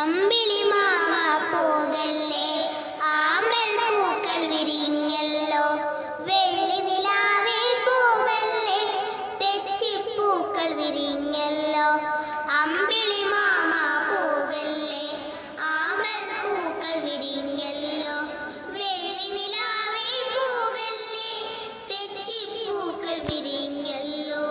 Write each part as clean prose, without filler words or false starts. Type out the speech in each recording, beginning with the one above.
അമ്പിളി mama പോകല്ലേ, ആമ്പൽ പൂക്കൾ വിരിഞ്ഞല്ലോ. വെള്ളി നിലാവേ പോകല്ലേ, തെച്ചിപ്പൂക്കൾ വിരിഞ്ഞല്ലോ. അമ്പിളി മാമ പോകല്ലേ, ആമ്പൽ പൂക്കൾ വിരിഞ്ഞല്ലോ. വെള്ളി നിലാവേ പോകല്ലേ, തെച്ചിപ്പൂക്കൾ വിരിഞ്ഞല്ലോ.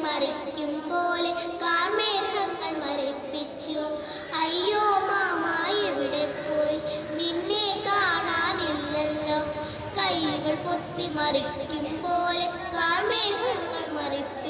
മറിക്കും പോലെ കാർമേഘങ്ങൾ മറിപ്പിച്ചു. അയ്യോ മാമ എവിടെ പോയി, നിന്നെ കാണാനില്ലല്ലോ. കൈകൾ പൊത്തി മറിക്കും പോലെ കാർമേഘങ്ങൾ മറിപ്പിച്ചു.